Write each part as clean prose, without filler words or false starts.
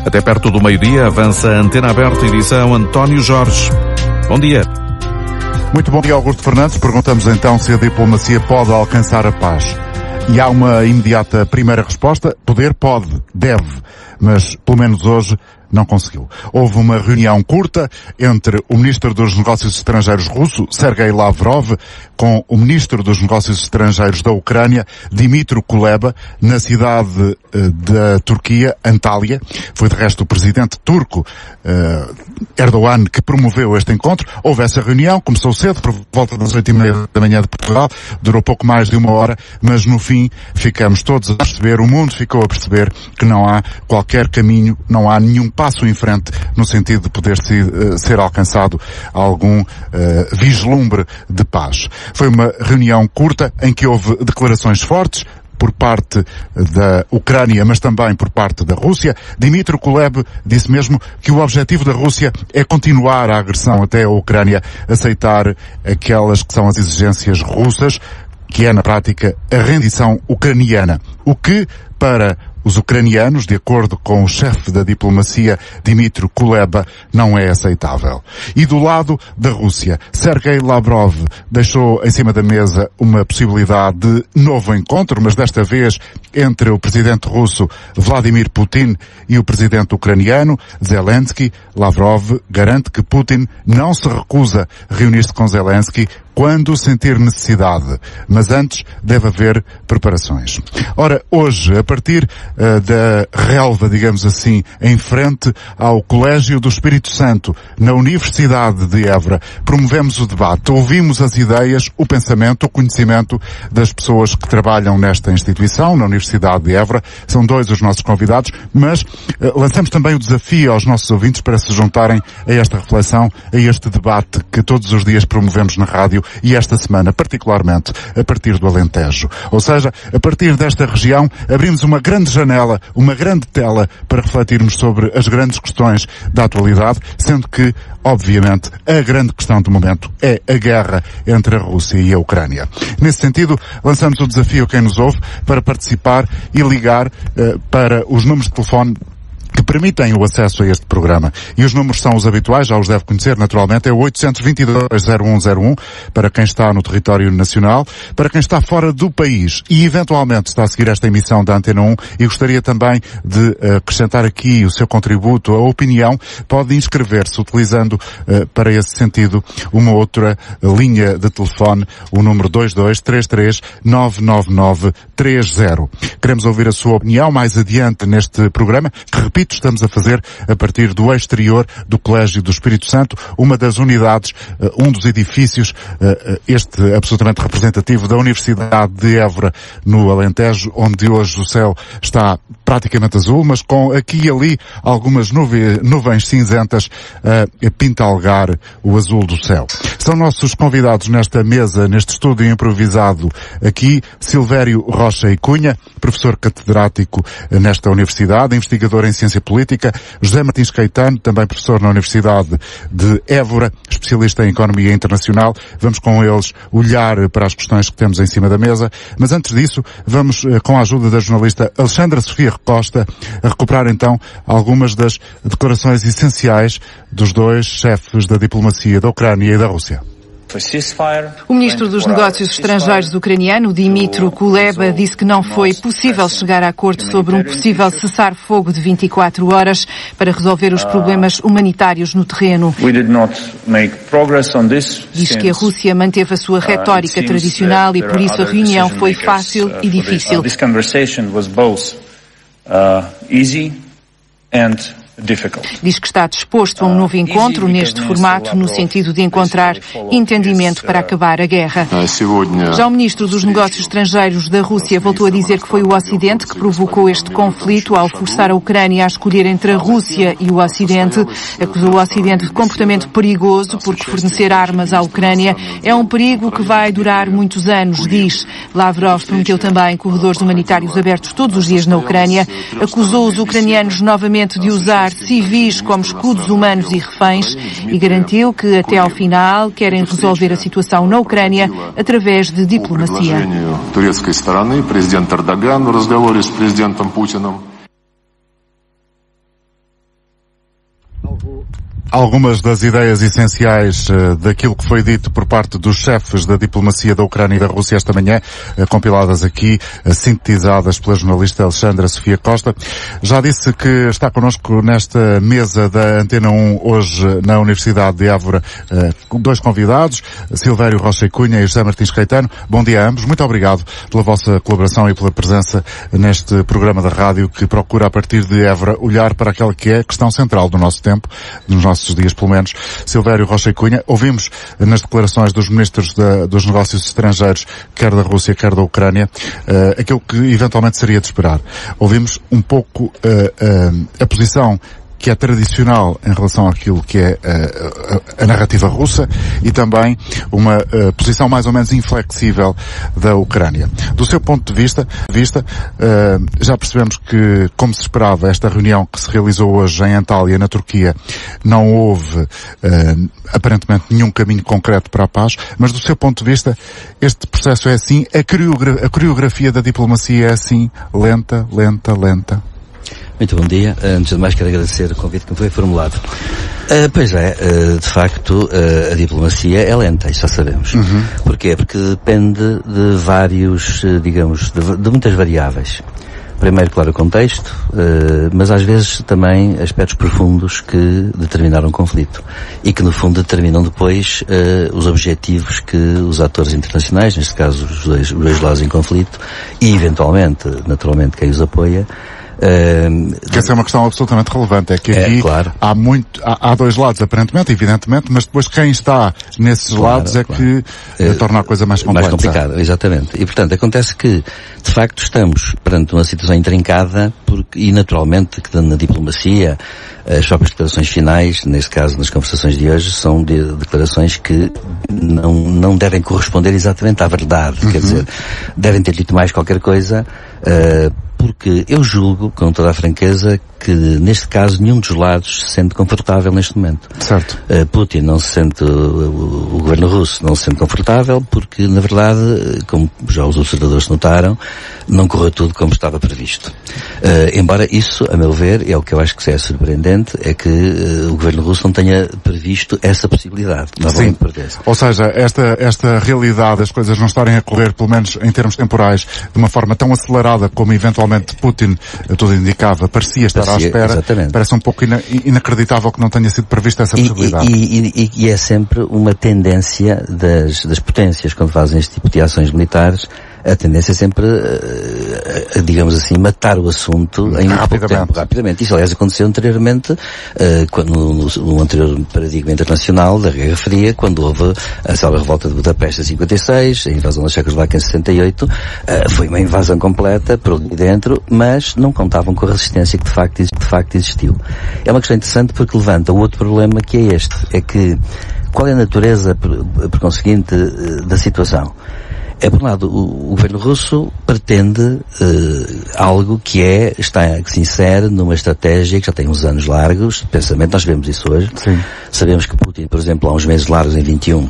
Até perto do meio-dia avança a Antena Aberta, edição António Jorge. Bom dia. Muito bom dia, Augusto Fernandes. Perguntamos então se a diplomacia pode alcançar a paz. E há uma imediata primeira resposta. Poder pode, deve, mas pelo menos hoje não conseguiu. Houve uma reunião curta entre o Ministro dos Negócios Estrangeiros russo, Sergei Lavrov, com o Ministro dos Negócios Estrangeiros da Ucrânia, Dmytro Kuleba, na cidade da Turquia, Antália. Foi de resto o presidente turco, Erdogan, que promoveu este encontro. Houve essa reunião, começou cedo, por volta das 8h30 da manhã de Portugal, durou pouco mais de uma hora, mas no fim ficamos todos a perceber, o mundo ficou a perceber que não há qualquer caminho, não há nenhum passo em frente no sentido de poder ser alcançado algum vislumbre de paz. Foi uma reunião curta em que houve declarações fortes por parte da Ucrânia, mas também por parte da Rússia. Dmytro Kuleba disse mesmo que o objetivo da Rússia é continuar a agressão até a Ucrânia aceitar aquelas que são as exigências russas, que é na prática a rendição ucraniana. O que, para os ucranianos, de acordo com o chefe da diplomacia, Dmytro Kuleba, não é aceitável. E do lado da Rússia, Sergei Lavrov deixou em cima da mesa uma possibilidade de novo encontro, mas desta vez entre o presidente russo Vladimir Putin e o presidente ucraniano Zelensky. Lavrov garante que Putin não se recusa a reunir-se com Zelensky quando sentir necessidade, mas antes deve haver preparações. Ora, hoje, a partir da relva, digamos assim, em frente ao Colégio do Espírito Santo, na Universidade de Évora, promovemos o debate, ouvimos as ideias, o pensamento, o conhecimento das pessoas que trabalham nesta instituição, na Universidade de Évora. São dois os nossos convidados, mas lançamos também o desafio aos nossos ouvintes para se juntarem a esta reflexão, a este debate que todos os dias promovemos na rádio e esta semana, particularmente, a partir do Alentejo. Ou seja, a partir desta região, abrimos uma grande janela, uma grande tela para refletirmos sobre as grandes questões da atualidade, sendo que, obviamente, a grande questão do momento é a guerra entre a Rússia e a Ucrânia. Nesse sentido, lançamos o desafio a quem nos ouve para participar e ligar para os números de telefone que permitem o acesso a este programa. E os números são os habituais, já os deve conhecer naturalmente, é o 822-0101 para quem está no território nacional, para quem está fora do país e eventualmente está a seguir esta emissão da Antena 1 e gostaria também de acrescentar aqui o seu contributo, a opinião, pode inscrever-se utilizando para esse sentido uma outra linha de telefone, o número 2233-99930. Queremos ouvir a sua opinião mais adiante neste programa, que repito, estamos a fazer a partir do exterior do Colégio do Espírito Santo, uma das unidades, um dos edifícios, este absolutamente representativo da Universidade de Évora, no Alentejo, onde hoje o céu está praticamente azul, mas com aqui e ali algumas nuvens cinzentas a pintalgar o azul do céu. São nossos convidados nesta mesa, neste estúdio improvisado aqui, Silvério Rocha e Cunha, professor catedrático nesta universidade, investigador em ciência política, José Martins Caetano, também professor na Universidade de Évora, especialista em economia internacional. Vamos com eles olhar para as questões que temos em cima da mesa, mas antes disso, vamos com a ajuda da jornalista Alexandra Sofia Costa a recuperar então algumas das declarações essenciais dos dois chefes da diplomacia da Ucrânia e da Rússia. O ministro dos Negócios Estrangeiros ucraniano, Dmytro Kuleba, disse que não foi possível chegar a acordo sobre um possível cessar-fogo de 24 horas para resolver os problemas humanitários no terreno. Diz que a Rússia manteve a sua retórica tradicional e por isso a reunião foi fácil e difícil. Diz que está disposto a um novo encontro neste formato no sentido de encontrar entendimento para acabar a guerra. Já o ministro dos Negócios Estrangeiros da Rússia voltou a dizer que foi o Ocidente que provocou este conflito ao forçar a Ucrânia a escolher entre a Rússia e o Ocidente. Acusou o Ocidente de comportamento perigoso porque fornecer armas à Ucrânia é um perigo que vai durar muitos anos, diz. Lavrov prometeu também corredores humanitários abertos todos os dias na Ucrânia. Acusou os ucranianos novamente de usar civis como escudos humanos e reféns e garantiu que até ao final querem resolver a situação na Ucrânia através de diplomacia. algumas das ideias essenciais daquilo que foi dito por parte dos chefes da diplomacia da Ucrânia e da Rússia esta manhã, compiladas aqui, sintetizadas pela jornalista Alexandra Sofia Costa. Já disse que está connosco nesta mesa da Antena 1 hoje na Universidade de Évora, dois convidados, Silvério Rocha e Cunha e José Martins Caetano. Bom dia a ambos. Muito obrigado pela vossa colaboração e pela presença neste programa da rádio que procura, a partir de Évora, olhar para aquela que é a questão central do nosso tempo, dos nossos dias pelo menos. Silvério Rocha e Cunha, ouvimos nas declarações dos ministros dos negócios estrangeiros, quer da Rússia, quer da Ucrânia, aquilo que eventualmente seria de esperar. Ouvimos um pouco a posição que é tradicional em relação àquilo que é a narrativa russa e também uma posição mais ou menos inflexível da Ucrânia. Do seu ponto de vista, já percebemos que, como se esperava, esta reunião que se realizou hoje em Antália, na Turquia, não houve aparentemente nenhum caminho concreto para a paz, mas do seu ponto de vista, este processo é assim, a coreografia da diplomacia é assim, lenta. Muito bom dia. Antes de mais quero agradecer o convite que me foi formulado. Pois é, de facto, a diplomacia é lenta, isso já sabemos. Uhum. Porquê? Porque depende de vários, digamos, de muitas variáveis. Primeiro, claro, o contexto, mas às vezes também aspectos profundos que determinaram o conflito e que no fundo determinam depois os objetivos que os atores internacionais, neste caso os dois lados em conflito, e eventualmente, naturalmente, quem os apoia, que essa é uma questão absolutamente relevante, é que aqui claro, há dois lados, aparentemente, evidentemente, mas depois quem está nesses lados é que torna a coisa mais complexa. Mais complicada, exatamente. E portanto, acontece que, de facto, estamos perante uma situação intrincada e naturalmente que na diplomacia as próprias declarações finais, neste caso nas conversações de hoje, são declarações que não devem corresponder exatamente à verdade, quer dizer, devem ter dito mais qualquer coisa, porque eu julgo, com toda a franqueza, que neste caso nenhum dos lados se sente confortável neste momento. Certo. Putin não se sente, o governo russo não se sente confortável porque, na verdade, como já os observadores notaram, não correu tudo como estava previsto. Embora isso, a meu ver, é o que eu acho que é surpreendente, é que o governo russo não tenha previsto essa possibilidade. Sim. Ou seja, esta realidade, as coisas não estarem a correr, pelo menos em termos temporais, de uma forma tão acelerada como eventualmente Putin, tudo indicava, parecia estar à espera. Exatamente. Parece um pouco inacreditável que não tenha sido prevista essa possibilidade. E é sempre uma tendência das potências, quando fazem este tipo de ações militares, a tendência é sempre, digamos assim, matar o assunto em muito pouco tempo, rapidamente. Isso, aliás, aconteceu anteriormente, no anterior paradigma internacional da Guerra Fria, quando houve a célebre revolta de Budapeste em 56, a invasão da Checoslováquia em 68, foi uma invasão completa por ali dentro, mas não contavam com a resistência que de facto existiu. É uma questão interessante porque levanta o outro problema, que é este, é que qual é a natureza, por conseguinte, da situação? Por um lado, o governo russo pretende algo que se insere numa estratégia que já tem uns anos largos de pensamento. Nós vemos isso hoje. Sim. Sabemos que Putin, por exemplo, há uns meses largos, em 21,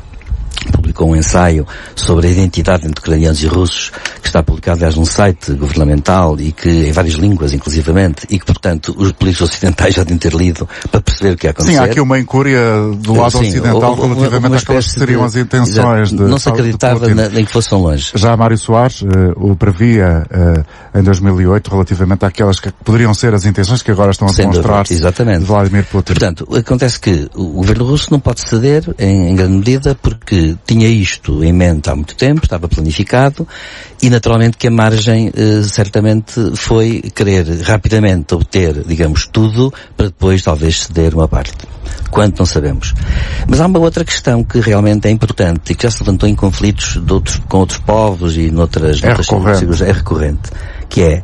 publicou um ensaio sobre a identidade entre ucranianos e russos, que está publicado, aliás, num site governamental e que, em várias línguas, inclusivamente, e que, portanto, os políticos ocidentais já devem ter lido para perceber o que ia acontecer. Sim, há aqui uma incúria do lado ocidental relativamente àquelas que seriam as intenções de... Não se acreditava em que fossem longe. Já Mário Soares o previa em 2008 relativamente àquelas que poderiam ser as intenções que agora estão a demonstrar-se de Vladimir Putin. Portanto, acontece que o governo russo não pode ceder, em grande medida, porque tinha isto em mente há muito tempo, estava planificado, e naturalmente que a margem certamente foi querer rapidamente obter, digamos, tudo, para depois talvez ceder uma parte. Quanto não sabemos. Mas há uma outra questão que realmente é importante e que já se levantou em conflitos com outros povos e noutras figuras, é recorrente, que é,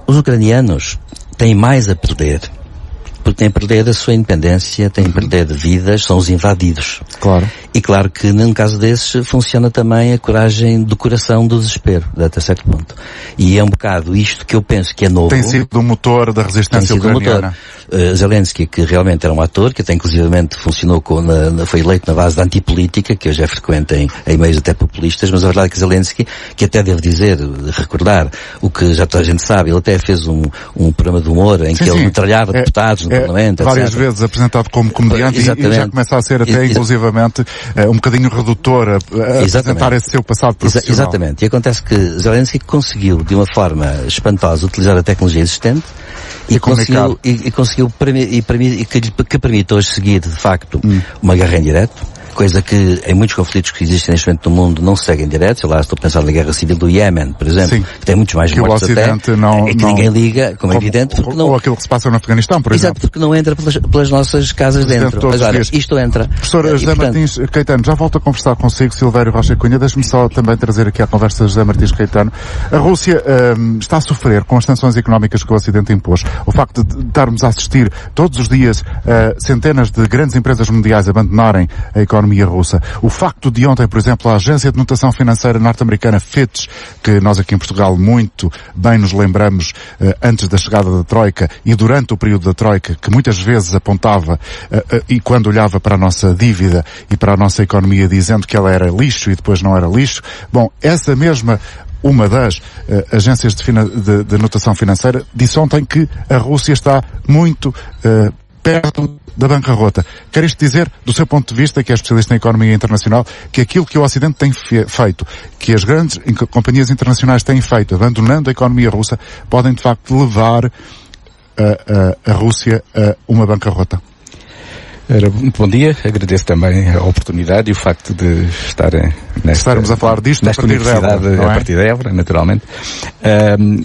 os ucranianos têm mais a perder, porque têm a perder a sua independência, têm a perder vidas, são os invadidos. Claro. E claro que num caso desses funciona também a coragem do coração do desespero, até certo ponto. E é um bocado isto que eu penso que é novo. Tem sido o motor da resistência ucraniana. Zelensky, que realmente era um ator, que até inclusivamente funcionou foi eleito na base da antipolítica, que hoje é frequente em meios até populistas, mas a verdade é que Zelensky, que até devo recordar o que já toda a gente sabe, ele até fez um programa de humor em que ele metralhava deputados no Parlamento, várias vezes apresentado como comediante, e já começa a ser até inclusivamente um bocadinho redutor a apresentar esse seu passado profissional. Exatamente. E acontece que Zelensky conseguiu, de uma forma espantosa, utilizar a tecnologia existente que permite hoje seguir, de facto, uma guerra em direto. Coisa que em muitos conflitos que existem neste momento no mundo não se seguem direto. Sei lá, estou a pensar na guerra civil do Iémen, por exemplo, que tem muitos mais mortes até, que ninguém liga, como é evidente. Porque não, ou aquilo que se passa no Afeganistão, por exemplo. Exato, porque não entra pelas nossas casas dentro. Agora, isto entra. Professor José Martins Caetano, já volto a conversar consigo, Silvério Rocha Cunha. Deixe-me só também trazer aqui à conversa José Martins Caetano. A Rússia está a sofrer com as sanções económicas que o Ocidente impôs. O facto de estarmos a assistir todos os dias centenas de grandes empresas mundiais abandonarem a economia russa. O facto de ontem, por exemplo, a agência de notação financeira norte-americana Fitch, que nós aqui em Portugal muito bem nos lembramos antes da chegada da Troika e durante o período da Troika, que muitas vezes apontava e quando olhava para a nossa dívida e para a nossa economia dizendo que ela era lixo e depois não era lixo. Bom, essa mesma uma das agências de notação financeira disse ontem que a Rússia está muito perto da bancarrota. Quer isto dizer, do seu ponto de vista, que é especialista em economia internacional, que aquilo que o Ocidente tem feito, que as grandes companhias internacionais têm feito, abandonando a economia russa, podem de facto levar a Rússia a uma bancarrota? Muito bom dia, agradeço também a oportunidade e o facto de estarmos a falar disto nesta universidade a partir de Évora, naturalmente.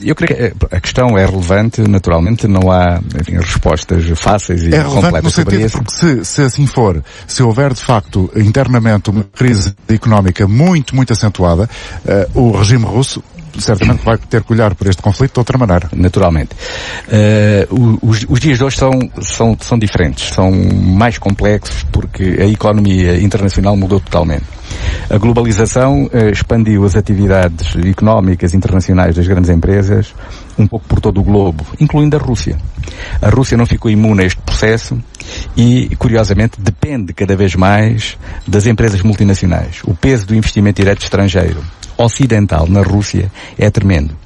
Eu creio que a questão é relevante, naturalmente, não há, enfim, respostas fáceis e completas sobre isso. Porque se assim for, se houver de facto internamente uma crise económica muito, muito acentuada, o regime russo certamente vai ter que olhar por este conflito de outra maneira. Naturalmente. Os dias de hoje são diferentes, são mais complexos porque a economia internacional mudou totalmente. A globalização expandiu as atividades económicas internacionais das grandes empresas um pouco por todo o globo, incluindo a Rússia. A Rússia não ficou imune a este processo e, curiosamente, depende cada vez mais das empresas multinacionais. O peso do investimento direto estrangeiro ocidental na Rússia é tremendo.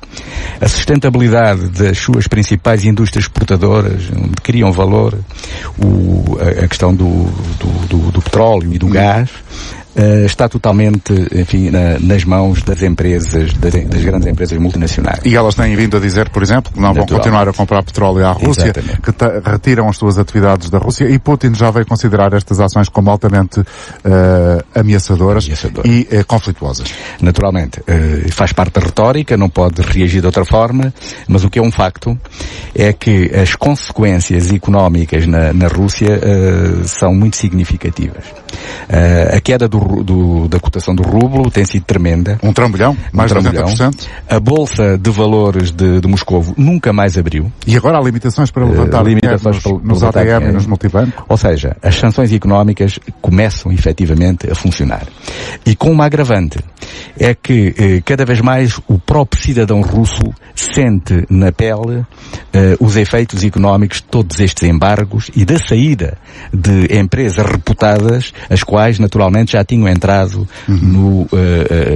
A sustentabilidade das suas principais indústrias exportadoras, onde criam valor, a questão do petróleo e do gás, está totalmente, enfim, nas mãos das empresas, das grandes empresas multinacionais. E elas têm vindo a dizer, por exemplo, que não vão continuar a comprar petróleo à Rússia, que retiram as suas atividades da Rússia, e Putin já veio considerar estas ações como altamente ameaçadoras e conflituosas. Naturalmente. Faz parte da retórica, não pode reagir de outra forma, mas o que é um facto é que as consequências económicas na Rússia são muito significativas. A queda da cotação do rublo tem sido tremenda. Um trambolhão, mais de 90%. A Bolsa de Valores de Moscovo nunca mais abriu. E agora há limitações para levantar nos ATM e nos multibancos. Ou seja, as sanções económicas começam efetivamente a funcionar. E com uma agravante, é que cada vez mais o próprio cidadão russo sente na pele os efeitos económicos de todos estes embargos e da saída de empresas reputadas, as quais naturalmente já tinham entrado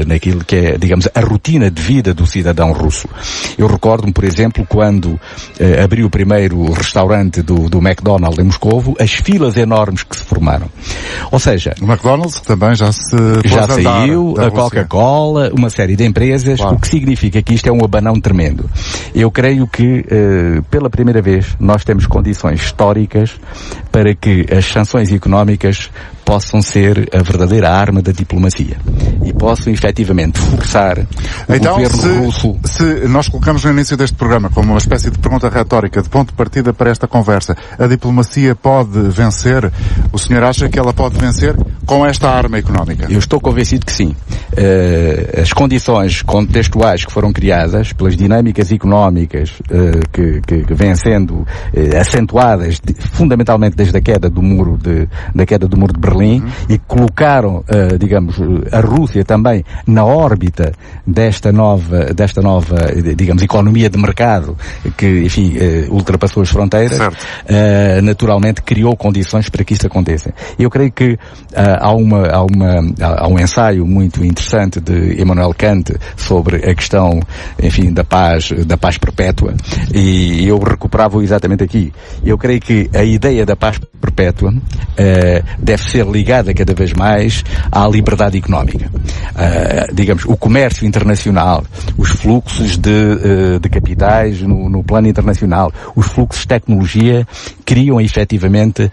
naquilo que é, digamos, a rotina de vida do cidadão russo. Eu recordo-me, por exemplo, quando abriu o primeiro restaurante do McDonald's em Moscovo, as filas enormes que se formaram. Ou seja, o McDonald's também já saiu, a Coca-Cola, uma série de empresas, claro. O que significa que isto é um abanão tremendo. Eu creio que, pela primeira vez, nós temos condições históricas para que as sanções económicas possam ser a verdadeira arma da diplomacia e possam efetivamente forçar o governo russo. Se nós colocamos no início deste programa como uma espécie de pergunta retórica, de ponto de partida para esta conversa, a diplomacia pode vencer? O senhor acha que ela pode vencer com esta arma económica? Eu estou convencido que sim. As condições contextuais que foram criadas pelas dinâmicas económicas que vêm sendo acentuadas fundamentalmente desde a queda do muro de Berlim, e colocaram, digamos, a Rússia também na órbita desta nova, digamos, economia de mercado que, enfim, ultrapassou as fronteiras, naturalmente criou condições para que isso aconteça. Eu creio que há um ensaio muito interessante de Immanuel Kant sobre a questão, enfim, da paz perpétua, e eu recuperava exatamente aqui. Eu creio que a ideia da paz perpétua deve ser ligada cada vez mais à liberdade económica. Digamos, o comércio internacional, os fluxos de capitais no plano internacional, os fluxos de tecnologia criam efetivamente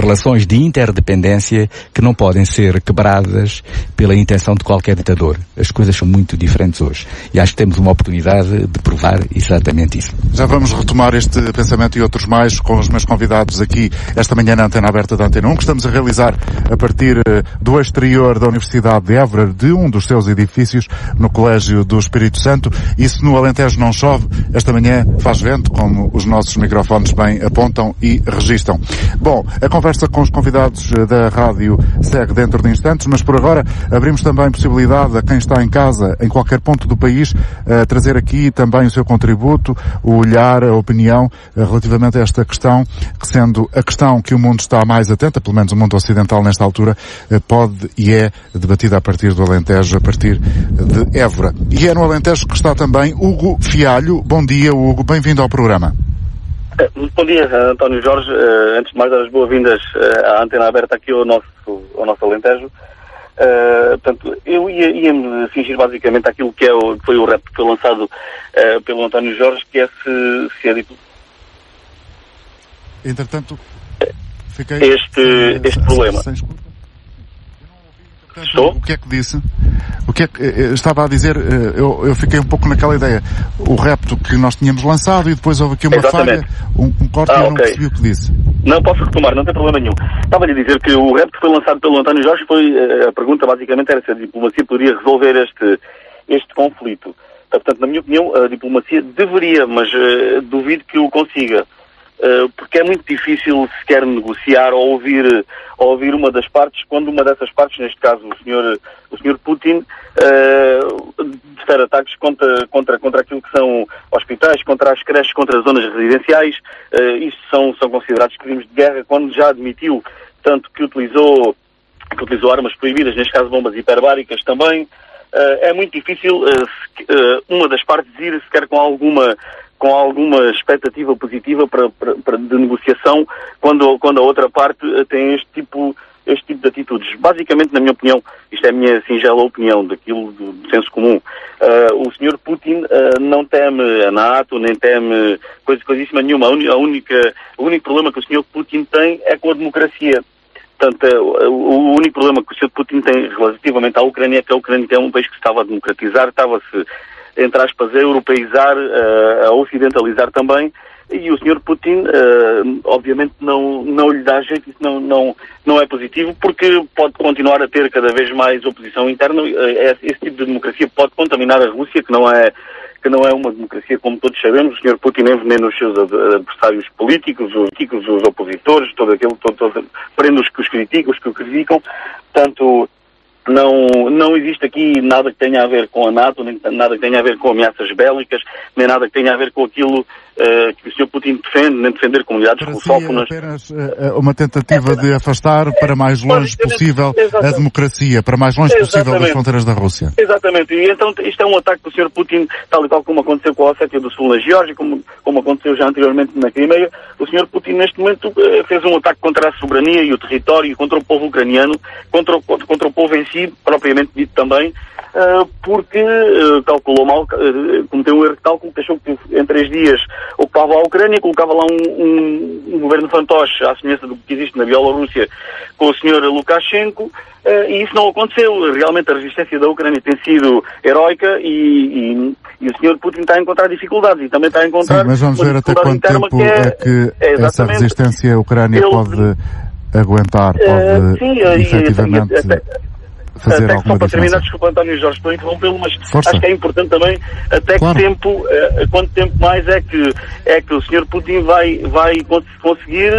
relações de interdependência que não podem ser quebradas pela intenção de qualquer ditador. As coisas são muito diferentes hoje. E acho que temos uma oportunidade de provar exatamente isso. Já vamos retomar este pensamento e outros mais com os meus convidados aqui esta manhã na Antena Aberta da Antena 1, que estamos a realizar a partir do exterior da Universidade de Évora, de um dos seus edifícios, no Colégio do Espírito Santo. E se no Alentejo não chove, esta manhã faz vento, como os nossos microfones bem apontam e registam. Bom, a conversa com os convidados da rádio segue dentro de instantes, mas por agora abrimos também possibilidade a quem está em casa, em qualquer ponto do país, trazer aqui também o seu contributo, o olhar, a opinião relativamente a esta questão, que sendo a questão que o mundo está mais atento, pelo menos o mundo ocidental nesta altura, pode e é debatida a partir do Alentejo, a partir de Évora. E é no Alentejo que está também Hugo Fialho. Bom dia, Hugo, bem-vindo ao programa. Bom dia, António Jorge. Antes de mais, dar as boas-vindas à Antena Aberta aqui ao nosso Alentejo. Portanto, eu ia-me fingir basicamente aquilo que foi o repto que foi lançado pelo António Jorge, que é se é Entretanto, fiquei este problema. Estou? O que é que disse? O que é que estava a dizer? Eu fiquei um pouco naquela ideia. O repto que nós tínhamos lançado e depois houve aqui uma falha, um corte e eu não percebi o que disse. Não, posso retomar, não tem problema nenhum. Estava-lhe a dizer que o repto que foi lançado pelo António Jorge a pergunta basicamente era se a diplomacia poderia resolver este conflito. Portanto, na minha opinião, a diplomacia deveria, mas duvido que o consiga. Porque é muito difícil sequer negociar ou ouvir uma das partes, quando uma dessas partes, neste caso o senhor Putin, desfere ataques contra aquilo que são hospitais, contra as creches, contra as zonas residenciais. Isto são considerados crimes de guerra, quando já admitiu tanto que utilizou armas proibidas, neste caso bombas hiperbáricas também. É muito difícil uma das partes ir sequer com alguma expectativa positiva de negociação quando a outra parte tem este tipo de atitudes. Basicamente, na minha opinião, isto é a minha singela opinião, daquilo do senso comum, o Sr. Putin não teme a NATO, nem teme coisíssima nenhuma. O único problema que o Sr. Putin tem é com a democracia. Portanto, o único problema que o Sr. Putin tem relativamente à Ucrânia é que a Ucrânia é um país que se estava a democratizar, estava-se, entre aspas, a europeizar, a ocidentalizar também, e o Sr. Putin, obviamente, não lhe dá jeito, isso não é positivo, porque pode continuar a ter cada vez mais oposição interna. Esse tipo de democracia pode contaminar a Rússia, que não é uma democracia como todos sabemos. O Sr. Putin envenena os seus adversários políticos, os opositores, prende os que os criticam, portanto, não existe aqui nada que tenha a ver com a NATO, nem nada que tenha a ver com ameaças bélicas, nem nada que tenha a ver com aquilo que o Sr. Putin defende, nem defender comunidades russófonas. É apenas uma tentativa de afastar para mais longe possível a democracia, para mais longe possível das fronteiras da Rússia. Exatamente. E então isto é um ataque do Sr. Putin, tal e qual como aconteceu com a Ossétia do Sul na Geórgia, como aconteceu já anteriormente na Crimeia. O Sr. Putin neste momento fez um ataque contra a soberania e o território, contra o povo ucraniano, contra o povo em si, propriamente dito também, porque calculou mal, cometeu um erro de cálculo, achou que em 3 dias ocupava a Ucrânia, colocava lá um governo fantoche, à semelhança do que existe na Bielorrússia com o Sr. Lukashenko, e isso não aconteceu. Realmente a resistência da Ucrânia tem sido heroica e o Sr. Putin está a encontrar dificuldades e também está a encontrar... Sim, mas vamos ver até quanto tempo é que essa resistência a Ucrânia pode aguentar, pode efetivamente... fazer até só para terminar, desculpa António Jorge, estou a interrompê-lo, mas Força. Acho que é importante também até claro. Quanto tempo mais é que o Sr. Putin vai conseguir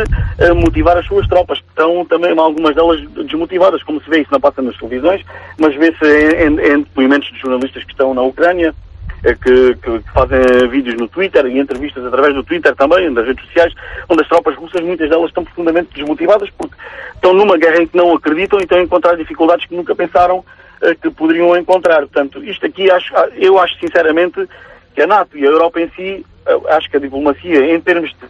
motivar as suas tropas, que estão também algumas delas desmotivadas, como se vê, isso não passa nas televisões, mas vê-se em depoimentos de jornalistas que estão na Ucrânia, que fazem vídeos no Twitter e entrevistas através do Twitter também, das redes sociais, onde as tropas russas, muitas delas estão profundamente desmotivadas porque estão numa guerra em que não acreditam e estão a encontrar dificuldades que nunca pensaram que poderiam encontrar. Portanto, isto aqui eu acho sinceramente que a NATO e a Europa em si, acho que a diplomacia em termos de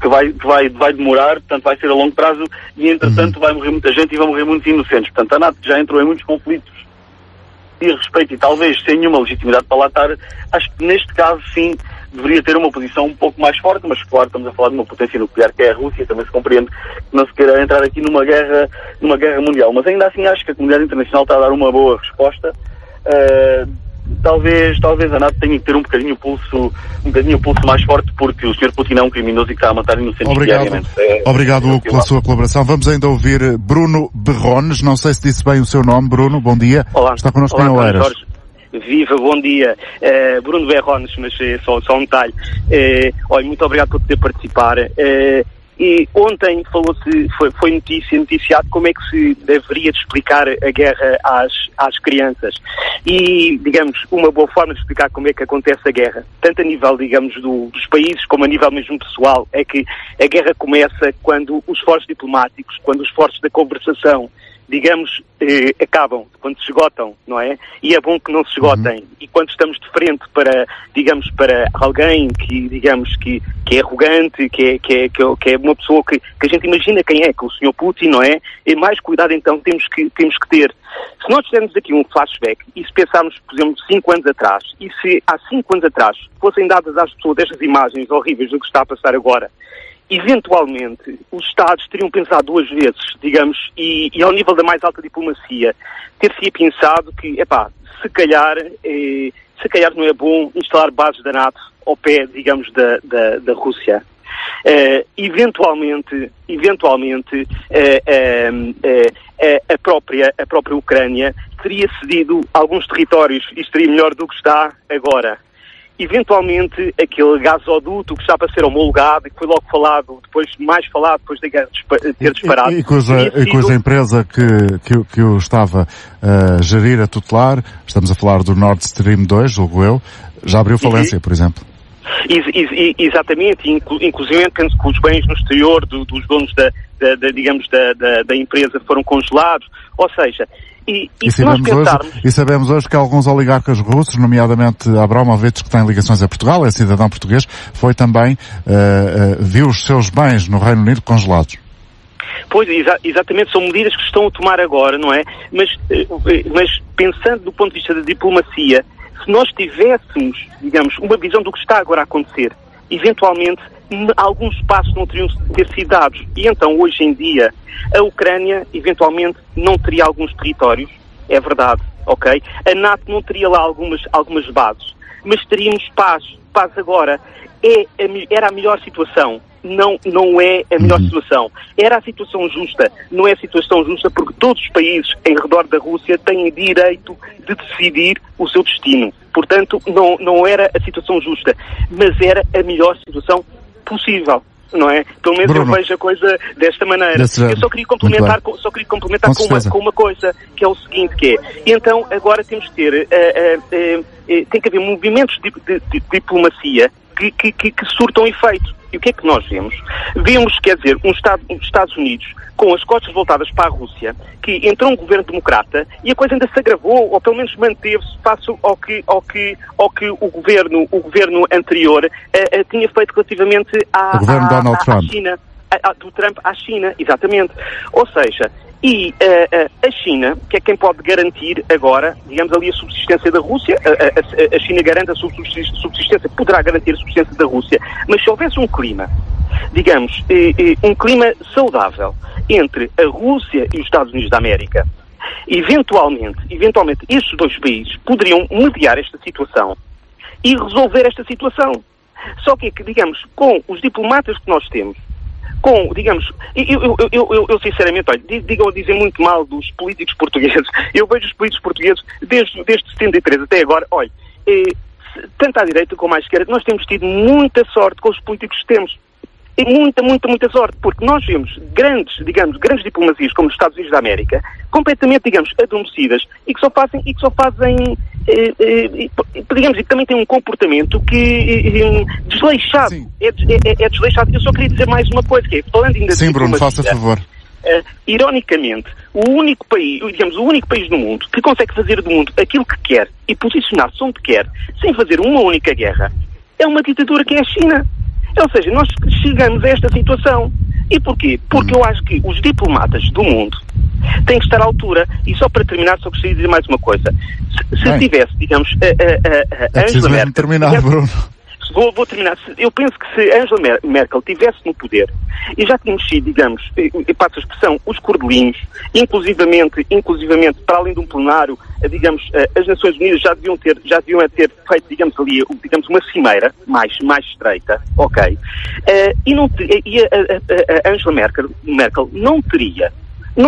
que vai demorar, portanto vai ser a longo prazo e entretanto vai morrer muita gente e vai morrer muitos inocentes. Portanto, a NATO já entrou em muitos conflitos e respeito e talvez sem nenhuma legitimidade para lá estar. Acho que neste caso sim deveria ter uma posição um pouco mais forte, mas claro, estamos a falar de uma potência nuclear que é a Rússia, também se compreende que não se queira entrar aqui numa guerra mundial, mas ainda assim acho que a comunidade internacional está a dar uma boa resposta. Talvez a NATO tenha que ter um bocadinho o pulso mais forte, porque o Sr. Putin é um criminoso e que está a matar inocentes diariamente. Obrigado pela sua colaboração. Vamos ainda ouvir Bruno Berrones, não sei se disse bem o seu nome. Bruno, bom dia. Olá. Está connosco em Oeiras. Viva, bom dia. Bruno Berrones, mas só um detalhe. Olha, muito obrigado por poder participar. E ontem foi noticiado como é que se deveria de explicar a guerra às crianças. E, digamos, uma boa forma de explicar como é que acontece a guerra, tanto a nível, digamos, dos países, como a nível mesmo pessoal, é que a guerra começa quando os esforços diplomáticos, quando os esforços da conversação, digamos, acabam, quando se esgotam, não é? E é bom que não se esgotem. E quando estamos de frente para alguém que, digamos, que é arrogante, que é uma pessoa que a gente imagina quem é, que o Sr. Putin, não é? E mais cuidado então temos que ter. Se nós fizermos aqui um flashback e se pensarmos, por exemplo, 5 anos atrás, e se há 5 anos atrás fossem dadas às pessoas estas imagens horríveis do que está a passar agora, eventualmente os Estados teriam pensado 2 vezes, digamos, e ao nível da mais alta diplomacia, ter-se pensado que, se calhar não é bom instalar bases da NATO ao pé, digamos, da Rússia. Eventualmente a própria Ucrânia teria cedido alguns territórios e estaria melhor do que está agora. Eventualmente, aquele gasoduto que está para ser homologado e que foi logo depois da guerra ter disparado. E cuja empresa que o estava a gerir, a tutelar, estamos a falar do Nord Stream 2, julgo eu, já abriu falência, por exemplo. Exatamente, inclusive penso que os bens no exterior dos donos da empresa foram congelados, ou seja, e se nós pensarmos... E sabemos hoje que alguns oligarcas russos, nomeadamente Abramovich, que tem ligações a Portugal, é cidadão português, foi também, viu os seus bens no Reino Unido congelados. Pois, exatamente, são medidas que estão a tomar agora, não é? Mas pensando do ponto de vista da diplomacia, se nós tivéssemos, digamos, uma visão do que está agora a acontecer, eventualmente alguns passos não teriam de ter sido dados. E então, hoje em dia, a Ucrânia, eventualmente, não teria alguns territórios, é verdade, ok? A NATO não teria lá algumas bases, mas teríamos paz. Paz agora era a melhor situação. Não é a melhor situação. Era a situação justa. Não é a situação justa porque todos os países em redor da Rússia têm direito de decidir o seu destino. Portanto, não era a situação justa, mas era a melhor situação possível. Não é? Pelo menos Bruno, eu vejo a coisa desta maneira. Eu só queria complementar com uma coisa, que é o seguinte, que é, então agora temos que ter, tem que haver movimentos de diplomacia que surtam efeito. E o que é que nós vemos? Vemos, quer dizer, os Estados Unidos com as costas voltadas para a Rússia, que entrou um governo democrata e a coisa ainda se agravou, ou pelo menos manteve-se face ao que o governo anterior tinha feito relativamente à China, do Trump à China, exatamente. Ou seja, e a China, que é quem pode garantir agora, digamos ali, a subsistência da Rússia, a China garante a sua subsistência, poderá garantir a subsistência da Rússia, mas se houvesse um clima, digamos, um clima saudável entre a Rússia e os Estados Unidos da América, eventualmente, estes 2 países poderiam mediar esta situação e resolver esta situação. Só que, digamos, com os diplomatas que nós temos, digamos, eu sinceramente, olha, dizem muito mal dos políticos portugueses. Eu vejo os políticos portugueses desde 73 até agora, olha, tanto à direita como à esquerda, nós temos tido muita sorte com os políticos que temos. E muita sorte, porque nós vemos grandes diplomacias, como os Estados Unidos da América, completamente, adormecidas, e que só fazem, digamos, e que também têm um comportamento que desleixado. É desleixado. Eu só queria dizer mais uma coisa, que é, falando ainda de Sim, Bruno, faça favor. Ironicamente, o único país no mundo que consegue fazer do mundo aquilo que quer e posicionar-se onde quer, sem fazer uma única guerra, é uma ditadura que é a China. Ou seja, nós chegamos a esta situação. E porquê? Porque eu acho que os diplomatas do mundo têm que estar à altura. E só para terminar, só gostaria de dizer mais uma coisa. Se tivesse, digamos, Angela Merkel... terminar, Bruno. Vou terminar. Eu penso que se Angela Merkel tivesse no poder, e já tínhamos sido, digamos, passo a expressão, os cordelinhos, inclusivamente, para além de um plenário, digamos, as Nações Unidas já deviam ter feito, digamos, ali, uma cimeira mais estreita, ok? A Angela Merkel não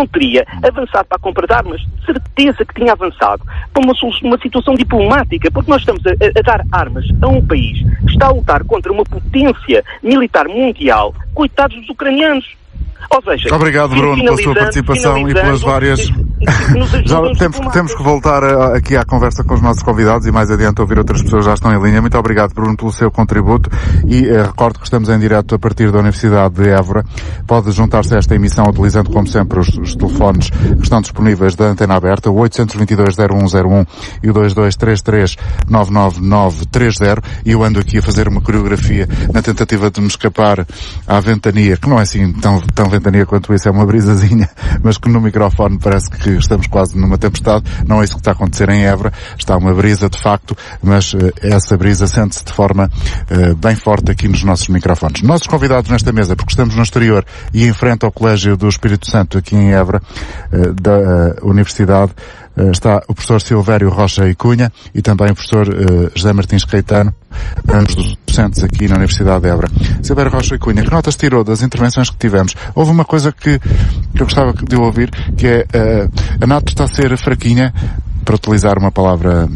teria avançado para a compra de armas, certeza que tinha avançado para uma situação diplomática, porque nós estamos a dar armas a um país que está a lutar contra uma potência militar mundial, coitados dos ucranianos. Ou seja, obrigado, Bruno, pela sua participação e pelas várias... Já temos que voltar aqui à conversa com os nossos convidados e mais adiante ouvir outras pessoas que já estão em linha. Muito obrigado, Bruno, pelo seu contributo e recordo que estamos em direto a partir da Universidade de Évora. Pode juntar-se a esta emissão utilizando, como sempre, os telefones que estão disponíveis da Antena Aberta, o 822-0101 e o 2233-99930. E eu ando aqui a fazer uma coreografia na tentativa de me escapar à ventania, que não é assim tão ventania quanto isso, é uma brisazinha, mas que no microfone parece que estamos quase numa tempestade. Não é isso que está a acontecer em Évora, está uma brisa de facto, mas essa brisa sente-se de forma bem forte aqui nos nossos microfones. Nossos convidados nesta mesa, porque estamos no exterior e em frente ao Colégio do Espírito Santo aqui em Évora, da Universidade, está o professor Silvério Rocha e Cunha e também o professor José Martins Caetano, ambos dos docentes aqui na Universidade de Évora. Silvério Rocha e Cunha, que notas tirou das intervenções que tivemos? Houve uma coisa que eu gostava de ouvir, que é a NATO está a ser fraquinha, para utilizar uma palavra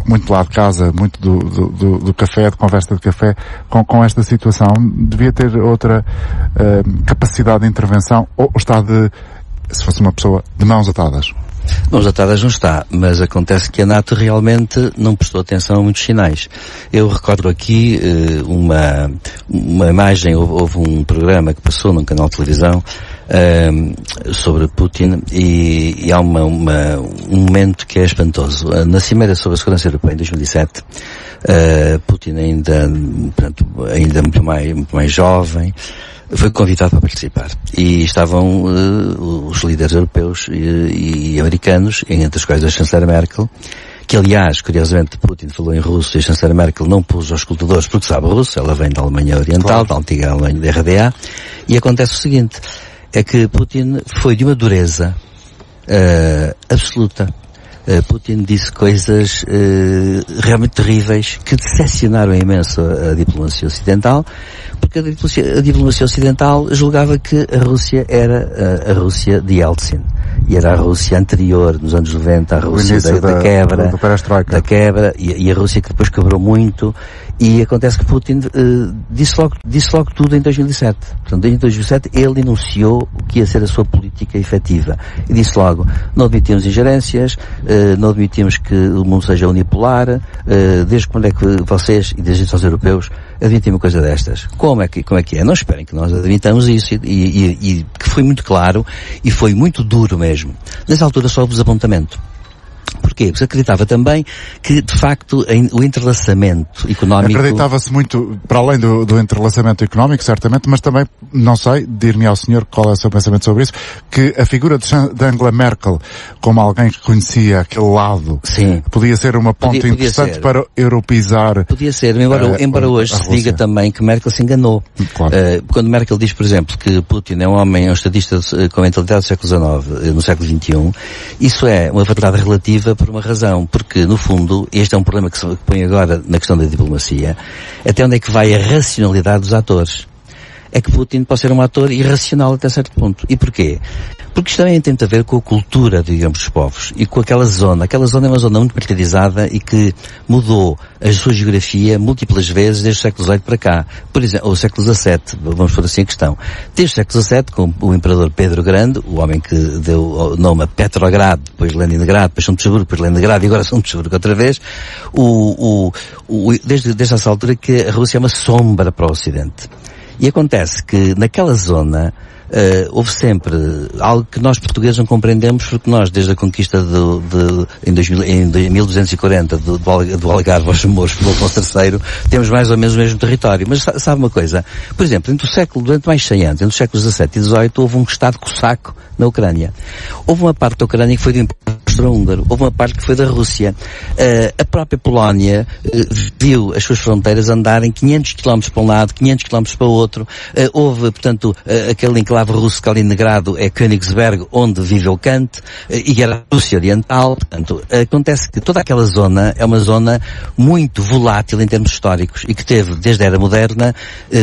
muito lá de casa, muito do café, de conversa de café, com esta situação. Devia ter outra capacidade de intervenção, ou está se fosse uma pessoa, de mãos atadas? Mãos atadas não está, mas acontece que a NATO realmente não prestou atenção a muitos sinais. Eu recordo aqui uma imagem, houve um programa que passou num canal de televisão sobre Putin e há um momento que é espantoso. Na Cimeira sobre a Segurança Europeia em 2007, Putin ainda muito mais jovem, foi convidado para participar. E estavam os líderes europeus e americanos, entre os quais a chanceler Merkel, que aliás, curiosamente, Putin falou em russo e a chanceler Merkel não pôs os escutadores porque sabe russo, ela vem da Alemanha Oriental, claro, da antiga Alemanha da RDA, e acontece o seguinte, é que Putin foi de uma dureza absoluta. Putin disse coisas realmente terríveis que decepcionaram imenso a diplomacia ocidental, porque a diplomacia ocidental julgava que a Rússia era a Rússia de Yeltsin. E era a Rússia anterior, nos anos 90, a Rússia da quebra, e a Rússia que depois quebrou muito, e acontece que Putin disse logo tudo em 2007. Portanto, em 2007 ele enunciou o que ia ser a sua política efetiva. E disse logo, não admitimos ingerências, não admitimos que o mundo seja unipolar, desde quando é que vocês, e desde os europeus, admitem uma coisa destas? Como é que é? Não esperem que nós admitamos isso, e que foi muito claro, e foi muito duro mesmo. Nessa altura só houve desapontamento. Porquê? Porque acreditava também que, de facto, o entrelaçamento económico... Acreditava-se muito, para além do entrelaçamento económico, certamente, mas também, não sei, dir-me ao senhor qual é o seu pensamento sobre isso, que a figura de Angela Merkel, como alguém que conhecia aquele lado, sim, podia ser uma ponte interessante para europeizar... Podia ser, embora hoje se diga também que Merkel se enganou. Claro. Quando Merkel diz, por exemplo, que Putin é um estadista com a mentalidade do século XIX, no século XXI, isso é uma verdade relativa por uma razão, porque no fundo este é um problema que se põe agora na questão da diplomacia, até onde é que vai a racionalidade dos atores. é que Putin pode ser um ator irracional até certo ponto. E porquê? Porque isto também tem a ver com a cultura, digamos, dos povos e com aquela zona. Aquela zona é uma zona muito martirizada e que mudou a sua geografia múltiplas vezes desde o século XVIII para cá. Por exemplo, ou o século XVII, vamos pôr assim a questão. Desde o século XVII, com o imperador Pedro Grande, o homem que deu o nome a Petrogrado, depois Leningrado, depois São Petersburgo, depois Leningrado e agora São Petersburgo outra vez, desde essa altura que a Rússia é uma sombra para o Ocidente. E acontece que naquela zona houve sempre algo que nós portugueses não compreendemos, porque nós, desde a conquista em 1240 do Algarve aos Mouros pelo Afonso III, temos mais ou menos o mesmo território. Mas sabe uma coisa? Por exemplo, durante mais de 100 anos, entre os séculos XVII e XVIII, houve um Estado cossaco na Ucrânia. Houve uma parte da Ucrânia que foi do Império Austro-Húngaro, houve uma parte que foi da Rússia. A própria Polónia viu as suas fronteiras andarem 500 km para um lado, 500 km para o outro. Houve, portanto, aquele enclave russo Kaliningrado é Königsberg, onde viveu Kant, e era a Rússia Oriental. Portanto, acontece que toda aquela zona é uma zona muito volátil em termos históricos e que teve, desde a Era Moderna,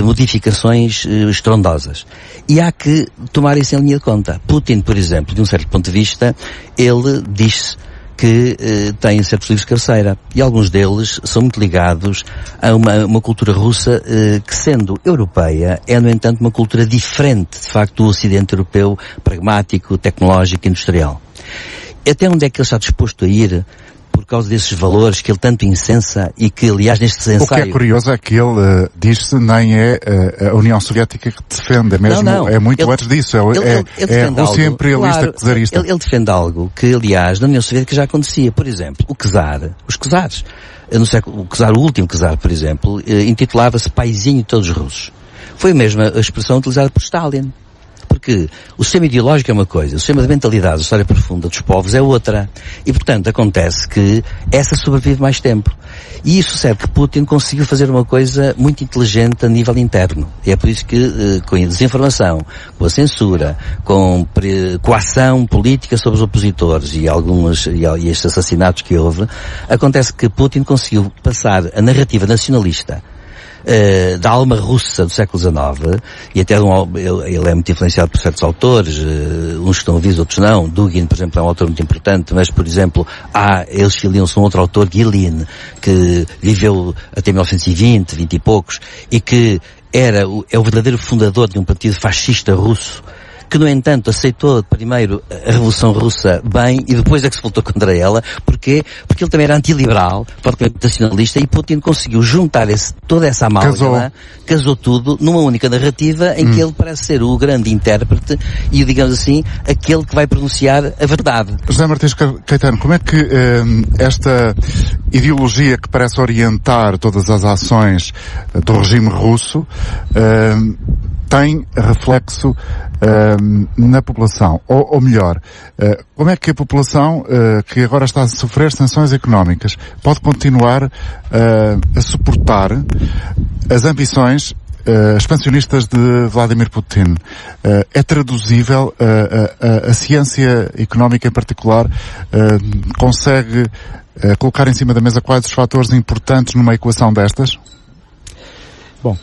modificações estrondosas. E há que tomar isso em linha de conta. Putin, por exemplo, de um certo ponto de vista, ele diz que têm certos livros de cabeceira. E alguns deles são muito ligados a uma cultura russa que, sendo europeia, é, no entanto, uma cultura diferente, de facto, do Ocidente europeu, pragmático, tecnológico, industrial. Até onde é que ele está disposto a ir por causa desses valores que ele tanto incensa e que, aliás, neste ensaio... O que é curioso é que ele diz-se nem é a União Soviética que defende, mesmo, não. É muito antes disso, é a Rússia imperialista czarista. Ele defende algo que, aliás, na União Soviética já acontecia. Por exemplo, os czares, o último czar, por exemplo, intitulava-se Paizinho de todos os russos. Foi a mesma expressão utilizada por Stalin. Porque o sistema ideológico é uma coisa, o sistema de mentalidade, a história profunda dos povos é outra. E, portanto, acontece que essa sobrevive mais tempo. E isso serve que Putin conseguiu fazer uma coisa muito inteligente a nível interno. E é por isso que, com a desinformação, com a censura, com a ação política sobre os opositores e estes assassinatos que houve, acontece que Putin conseguiu passar a narrativa nacionalista da alma russa do século XIX, e até ele é muito influenciado por certos autores, uns que estão vivos, outros não. Dugin, por exemplo, é um autor muito importante, mas, por exemplo, eles filiam-se a um outro autor, Gilin, que viveu até 1920, 20 e poucos, e que é o verdadeiro fundador de um partido fascista russo, que, no entanto, aceitou primeiro a Revolução Russa bem e depois é que se voltou contra ela. Porquê? Porque ele também era anti-liberal, fortemente nacionalista, e Putin conseguiu juntar toda essa amálgama, casou tudo numa única narrativa em que ele parece ser o grande intérprete e, digamos assim, aquele que vai pronunciar a verdade. José Martins Caetano, como é que esta ideologia que parece orientar todas as ações do regime russo tem reflexo na população? Ou melhor, como é que a população que agora está a sofrer sanções económicas pode continuar a suportar as ambições expansionistas de Vladimir Putin? É traduzível? A ciência económica em particular consegue colocar em cima da mesa quais os fatores importantes numa equação destas? Bom,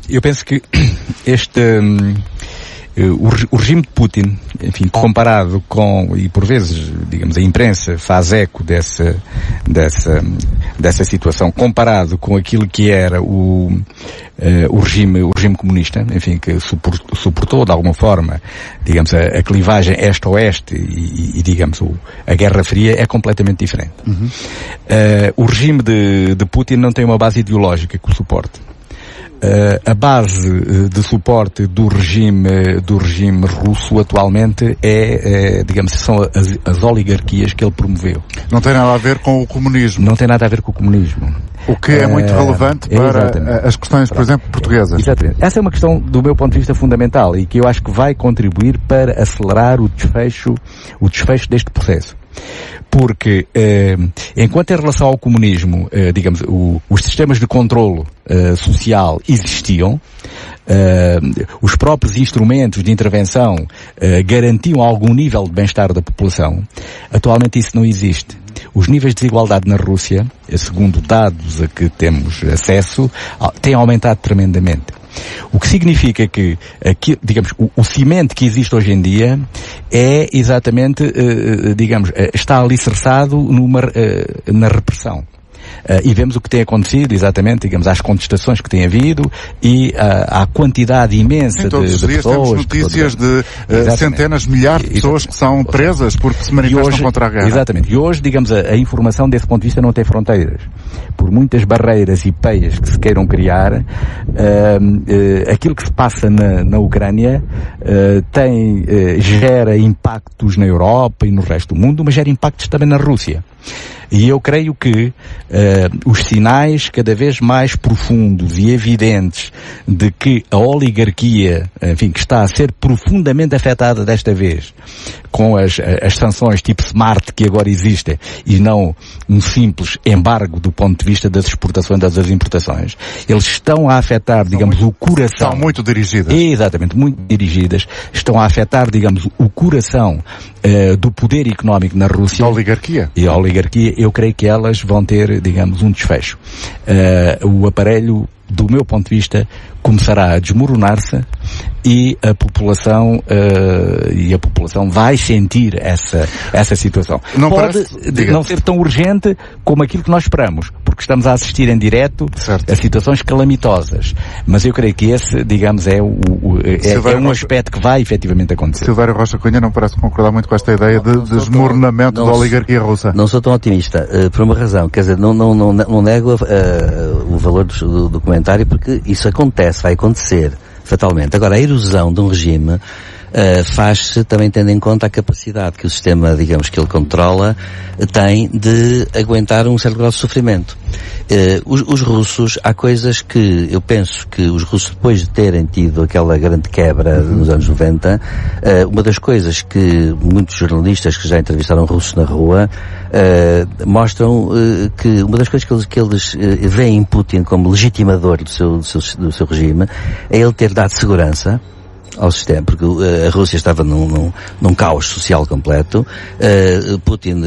eu penso que o regime de Putin, enfim, comparado com, e por vezes, digamos, a imprensa faz eco dessa situação, comparado com aquilo que era o regime comunista, enfim, que suportou de alguma forma, digamos, a clivagem este-oeste e digamos, a Guerra Fria, é completamente diferente. O regime de Putin não tem uma base ideológica que o suporte. A base de suporte do regime russo atualmente digamos, são as oligarquias que ele promoveu. Não tem nada a ver com o comunismo. Não tem nada a ver com o comunismo. O que é muito relevante para as questões, por exemplo, portuguesas. Exatamente. Essa é uma questão, do meu ponto de vista, fundamental e que eu acho que vai contribuir para acelerar o desfecho deste processo. Porque, enquanto em relação ao comunismo, digamos, os sistemas de controlo social existiam, os próprios instrumentos de intervenção garantiam algum nível de bem-estar da população, atualmente isso não existe. os níveis de desigualdade na Rússia, segundo dados a que temos acesso, têm aumentado tremendamente. O que significa que, aqui, digamos, o cimento que existe hoje em dia é exatamente, está alicerçado na repressão. E vemos o que tem acontecido, exatamente, digamos, às contestações que tem havido e à quantidade imensa de pessoas. Temos notícias de centenas, milhares de pessoas que são presas porque se manifestam contra a guerra. Exatamente. E hoje, digamos, a informação desse ponto de vista não tem fronteiras. Por muitas barreiras e peias que se queiram criar, aquilo que se passa na Ucrânia gera impactos na Europa e no resto do mundo, mas gera impactos também na Rússia. E eu creio que os sinais cada vez mais profundos e evidentes de que a oligarquia, enfim, que está a ser profundamente afetada desta vez com as sanções tipo SMART que agora existem e não um simples embargo do ponto de vista das exportações e das importações, eles estão a afetar, digamos, o coração. Estão muito dirigidas. Exatamente, muito dirigidas. Estão a afetar, digamos, o coração do poder económico na Rússia. A oligarquia. E a oligarquia, eu creio que elas vão ter, digamos, um desfecho. O aparelho, do meu ponto de vista, começará a desmoronar-se e a população vai sentir essa situação. Pode não ser tão urgente como aquilo que nós esperamos, porque estamos a assistir em direto a situações calamitosas. Mas eu creio que esse, digamos, é um aspecto que vai efetivamente acontecer. Silvério Rocha Cunha não parece concordar muito com esta ideia de desmoronamento da oligarquia russa. Não sou tão otimista, por uma razão. Quer dizer, não nego o valor do documentário, porque isso acontece, vai acontecer fatalmente. Agora, a erosão de um regime faz-se também tendo em conta a capacidade que o sistema, digamos, que ele controla, tem de aguentar um certo grau de sofrimento. Os russos, há coisas que eu penso que os russos, depois de terem tido aquela grande quebra nos anos 90, uma das coisas que muitos jornalistas que já entrevistaram russos na rua mostram que uma das coisas que eles veem em Putin como legitimador do seu regime é ele ter dado segurança ao sistema, porque a Rússia estava num caos social completo. Putin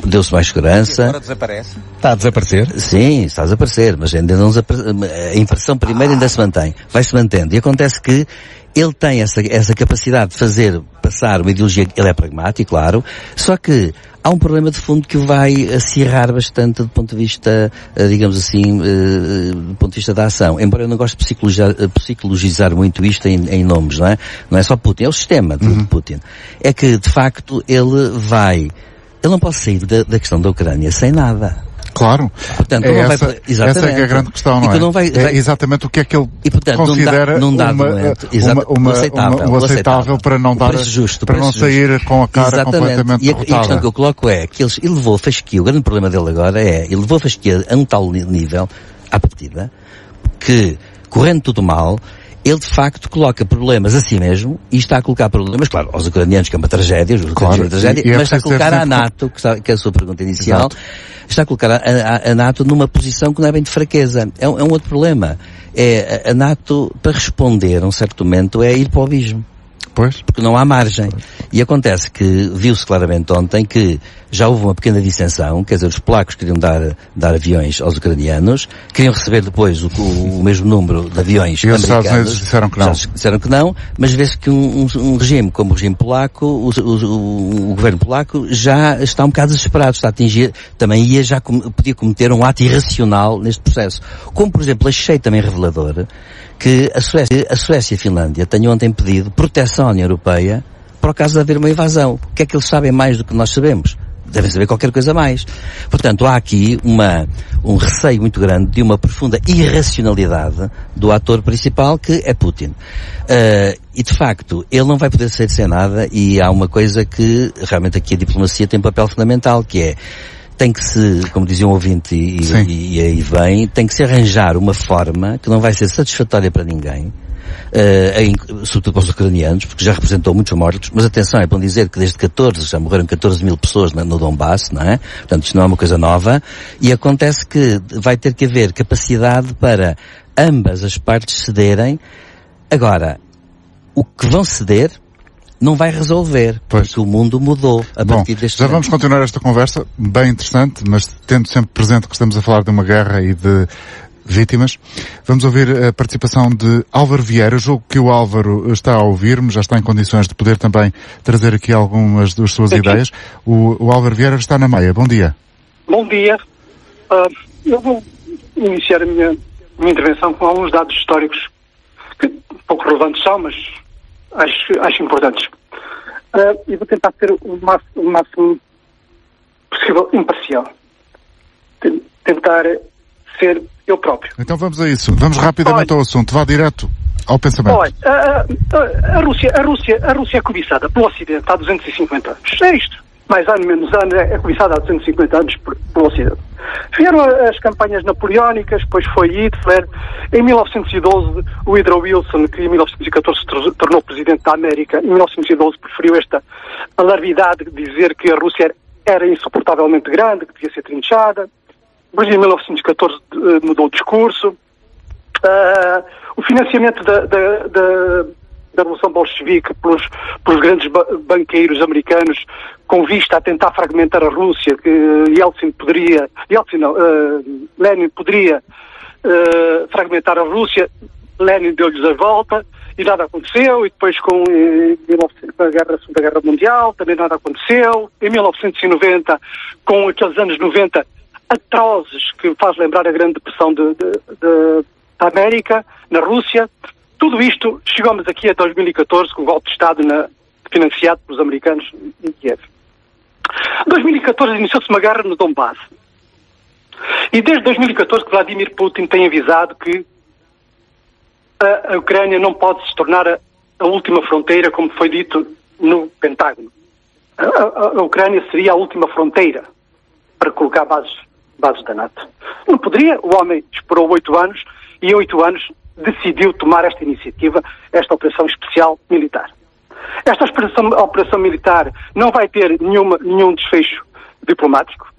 deu-se mais segurança. Agora desaparece? Está a desaparecer? Sim, está a desaparecer, mas ainda não a impressão primeira ainda se mantém. Vai-se mantendo. E acontece que ele tem essa capacidade de fazer passar uma ideologia, ele é pragmático, claro, só que há um problema de fundo que o vai acirrar bastante do ponto de vista, digamos assim, do ponto de vista da ação. Embora eu não goste de psicologizar muito isto em nomes, não é? Não é só Putin, é o sistema de Putin. É que, de facto, ele não pode sair da questão da Ucrânia sem nada. Claro. Portanto, essa é que é a grande questão, não é? É exatamente o que é que ele considera aceitável para não dar, para não sair com a cara completamente derrotada. E a questão que eu coloco é que ele levou a fasquia, o grande problema dele agora ele levou a fasquia a um tal nível, à partida, que, correndo tudo mal, ele de facto coloca problemas a si mesmo e está a colocar problemas, claro, aos ucranianos, que é uma tragédia, mas está a colocar a NATO, que é a sua pergunta inicial, exato, está a colocar a NATO numa posição que não é bem de fraqueza. É um outro problema. A NATO, para responder a um certo momento, é ir para o abismo. Pois. Porque não há margem. E acontece que, viu-se claramente ontem que já houve uma pequena dissensão, quer dizer, os polacos queriam dar aviões aos ucranianos, queriam receber depois o mesmo número de aviões americanos. E os Estados Unidos disseram que não. Disseram que não, mas vê-se que um regime como o regime polaco, o governo polaco já está um bocado desesperado, está a atingir, também podia cometer um ato irracional neste processo. Como, por exemplo, achei também revelador que a Suécia e a Finlândia tenham ontem pedido proteção à União Europeia para o caso de haver uma invasão. O que é que eles sabem mais do que nós sabemos? Devem saber qualquer coisa mais. Portanto, há aqui um receio muito grande de uma profunda irracionalidade do ator principal, que é Putin. E, de facto, ele não vai poder sair sem nada, e há uma coisa que realmente aqui a diplomacia tem um papel fundamental, que é tem que se, como dizia um ouvinte, e aí vem, tem que se arranjar uma forma que não vai ser satisfatória para ninguém, sobretudo para os ucranianos, porque já representou muitos mortos, mas atenção, é bom dizer que desde 14, já morreram 14 mil pessoas no Donbass, não é? Portanto, isto não é uma coisa nova, e acontece que vai ter que haver capacidade para ambas as partes cederem. Agora, o que vão ceder não vai resolver, porque o mundo mudou a partir deste momento. Já vamos continuar esta conversa, bem interessante, mas tendo sempre presente que estamos a falar de uma guerra e de vítimas. Vamos ouvir a participação de Álvaro Vieira. Eu julgo que o Álvaro está a ouvir-me, já está em condições de poder também trazer aqui algumas das suas ideias. O Álvaro Vieira está na Maia. Bom dia. Bom dia. Eu vou iniciar a minha intervenção com alguns dados históricos que pouco relevantes são, mas acho importantes. E vou tentar ser o máximo possível imparcial. Tentar ser eu próprio. Então vamos a isso. Vamos rapidamente ao assunto. Vá direto ao pensamento. Olha, a Rússia é cobiçada pelo Ocidente há 250 anos. É isto. Mais ano, menos ano, é cobiçada há 250 anos pelo Ocidente. Vieram as campanhas napoleónicas, depois foi Hitler. Em 1912, o Woodrow Wilson, que em 1914 se tornou presidente da América, em 1912 preferiu esta alarvidade de dizer que a Rússia era insuportavelmente grande, que devia ser trinchada. Depois, em 1914, mudou o discurso. O financiamento da Revolução Bolchevique pelos grandes banqueiros americanos com vista a tentar fragmentar a Rússia, que Lenin poderia fragmentar a Rússia, Lenin deu-lhes a volta e nada aconteceu, e depois com a Segunda Guerra Mundial também nada aconteceu. Em 1990, com aqueles anos 90 atrozes que faz lembrar a Grande Depressão da América, na Rússia. Tudo isto chegamos aqui a 2014 com o golpe de Estado financiado pelos americanos em Kiev. Em 2014 iniciou-se uma guerra no Donbass. E desde 2014 que Vladimir Putin tem avisado que a Ucrânia não pode se tornar a última fronteira, como foi dito no Pentágono. A Ucrânia seria a última fronteira para colocar bases da NATO. Não poderia, o homem esperou 8 anos e em 8 anos decidiu tomar esta iniciativa, esta operação especial militar. Esta operação militar não vai ter nenhum desfecho diplomático.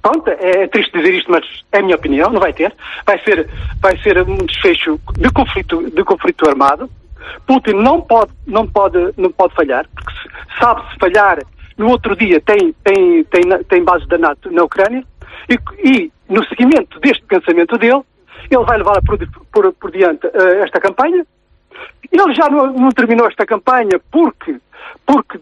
Pronto, é triste dizer isto, mas é a minha opinião, não vai ter. Vai ser um desfecho de conflito armado. Putin não pode falhar, porque sabe-se falhar. No outro dia tem bases da NATO na Ucrânia e no seguimento deste pensamento dele, ele vai levar por diante esta campanha. Ele já não terminou esta campanha porque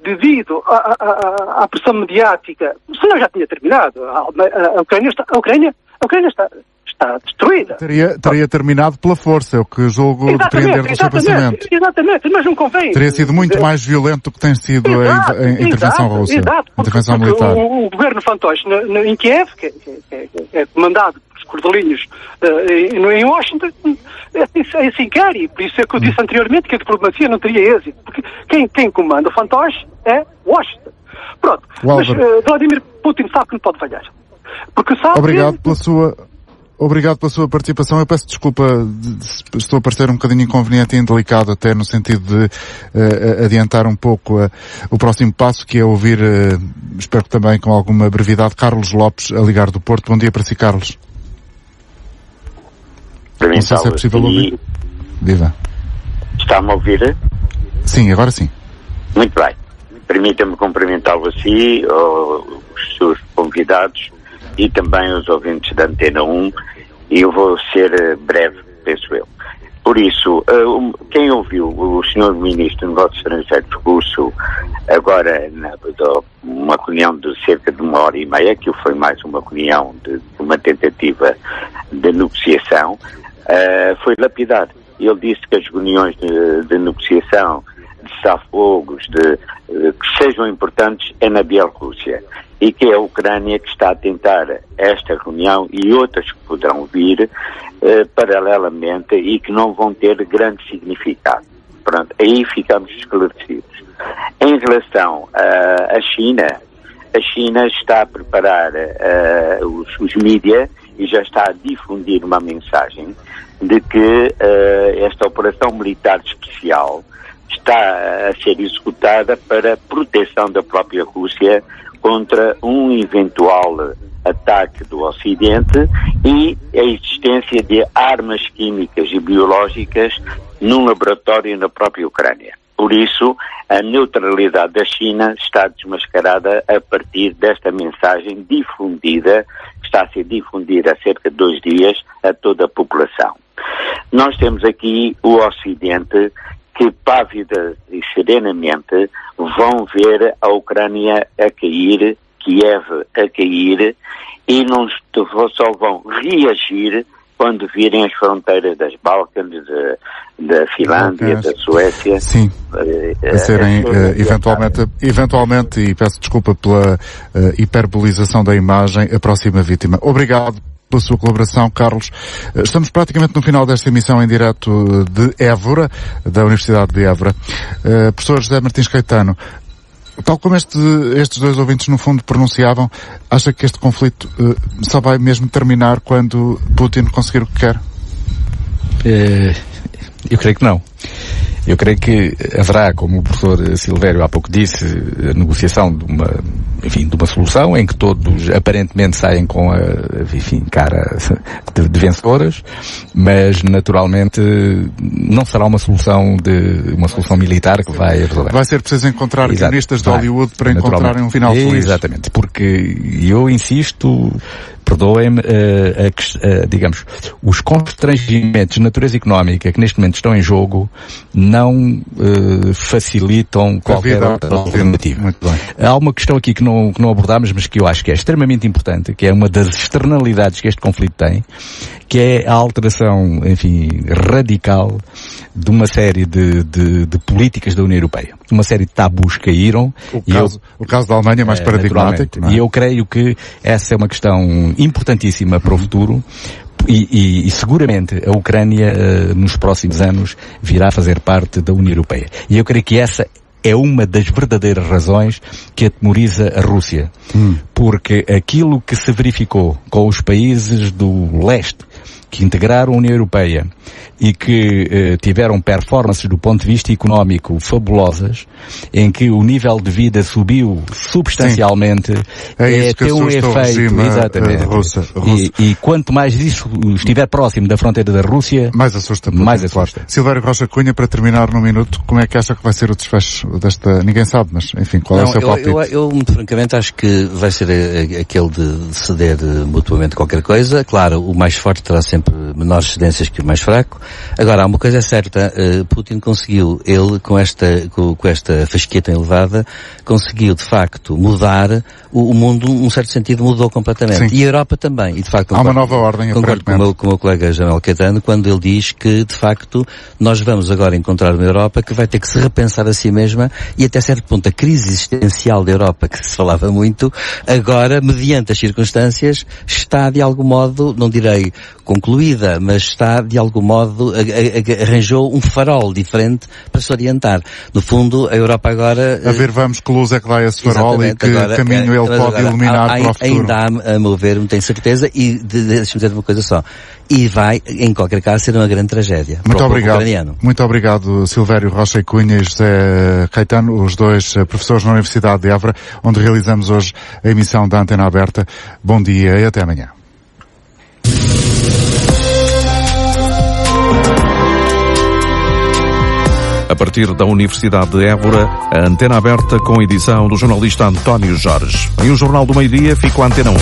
devido à pressão mediática, senão já tinha terminado. A Ucrânia está destruída. Teria terminado pela força, é o que julgo depreender do seu pensamento. Exatamente, mas não convém. Teria sido muito mais violento do que tem sido a intervenção russa. Exato, a intervenção militar. O governo fantoche em Kiev, que é comandado pelos cordelinhos em Washington, assim quer, e por isso é que eu disse anteriormente que a diplomacia não teria êxito, porque quem comanda o fantoche é Washington. Pronto, mas Vladimir Putin sabe que não pode falhar. Porque sabe Obrigado pela sua participação. Eu peço desculpa, estou a parecer um bocadinho inconveniente e indelicado até no sentido de adiantar um pouco o próximo passo, que é ouvir, espero que também com alguma brevidade, Carlos Lopes a ligar do Porto. Bom dia para si, Carlos. Não sei se é possível ouvir. Viva. Está-me a ouvir? Sim, agora sim. Muito bem. Permita-me cumprimentá-lo a si, os seus convidados e também os ouvintes da Antena 1, e eu vou ser breve, penso eu. Por isso, quem ouviu o Sr. Ministro dos Negócios Estrangeiros russo agora uma reunião de cerca de 1h30, que foi mais uma reunião de uma tentativa de negociação, foi lapidado. Ele disse que as reuniões de negociação, de cessar-fogos, que sejam importantes é na Bielorrússia, e que é a Ucrânia que está a tentar esta reunião e outras que poderão vir paralelamente e que não vão ter grande significado. Pronto, aí ficamos esclarecidos. Em relação à China, a China está a preparar os mídias e já está a difundir uma mensagem de que esta operação militar especial está a ser executada para proteção da própria Rússia contra um eventual ataque do Ocidente e a existência de armas químicas e biológicas num laboratório na própria Ucrânia. Por isso, a neutralidade da China está desmascarada a partir desta mensagem difundida, que está a ser difundida há cerca de 2 dias a toda a população. Nós temos aqui o Ocidente que, pávida e serenamente, vão ver a Ucrânia a cair, Kiev a cair, e não só vão reagir quando virem as fronteiras das Balcãs, da Finlândia, da Suécia. Sim, a serem eventualmente, e peço desculpa pela hiperbolização da imagem, a próxima vítima. Obrigado pela sua colaboração, Carlos. Estamos praticamente no final desta emissão em direto de Évora, da Universidade de Évora. Professor José Martins Caetano, tal como estes 2 ouvintes no fundo pronunciavam, acha que este conflito só vai mesmo terminar quando Putin conseguir o que quer? Eu creio que não. Eu creio que haverá, como o professor Silvério há pouco disse, a negociação de uma solução em que todos aparentemente saem com cara de vencedoras, mas naturalmente não será uma solução militar que vai resolver. Vai ser preciso encontrar guionistas de Hollywood para encontrarem um final feliz. Exatamente, porque eu insisto, perdoem-me, digamos, os constrangimentos de natureza económica que neste momento estão em jogo não facilitam qualquer outra alternativa. Há uma questão aqui que não abordámos, mas que eu acho que é extremamente importante, que é uma das externalidades que este conflito tem, que é a alteração, radical de uma série de políticas da União Europeia. Uma série de tabus caíram. O caso da Alemanha é mais paradigmático, não é? E eu creio que essa é uma questão importantíssima para o futuro. E seguramente a Ucrânia nos próximos anos virá a fazer parte da União Europeia. E eu creio que essa é uma das verdadeiras razões que atemoriza a Rússia. Porque aquilo que se verificou com os países do leste que integraram a União Europeia e que tiveram performances do ponto de vista económico fabulosas, em que o nível de vida subiu substancialmente, tem um efeito, exatamente, russo. E quanto mais isso estiver próximo da fronteira da Rússia, mais assusta. Silvério Rocha Cunha, para terminar num minuto, como é que acha que vai ser o desfecho desta... Ninguém sabe, mas enfim, qual é o seu palpite? Eu muito francamente acho que vai ser aquele de ceder mutuamente qualquer coisa. Claro, o mais forte terá sempre menores cedências que o mais fraco. Agora, há uma coisa certa, Putin conseguiu, ele com esta fasqueta elevada, conseguiu de facto mudar o mundo, num certo sentido mudou completamente. Sim. E a Europa também. E de facto, há uma nova ordem, concordo com o meu colega Jamel Caetano, quando ele diz que de facto nós vamos agora encontrar uma Europa que vai ter que se repensar a si mesma e até certo ponto a crise existencial da Europa, que se falava muito, agora, mediante as circunstâncias, está de algum modo, não direi concluída, mas está de algum modo, arranjou um farol diferente para se orientar. No fundo, a Europa agora... A ver, vamos, que luz é que dá esse farol e que agora, caminho ele pode iluminar para o futuro. Ainda há, a meu ver, não tenho certeza, e deixa-me dizer uma coisa só. E vai, em qualquer caso, ser uma grande tragédia. Muito obrigado. Muito obrigado, Silvério Rocha Cunha e José Caetano, os dois professores na Universidade de Évora, onde realizamos hoje a emissão da Antena Aberta. Bom dia e até amanhã. A partir da Universidade de Évora, a Antena Aberta com edição do jornalista António Jorge. Em um Jornal do Meio-Dia, fica a Antena 1.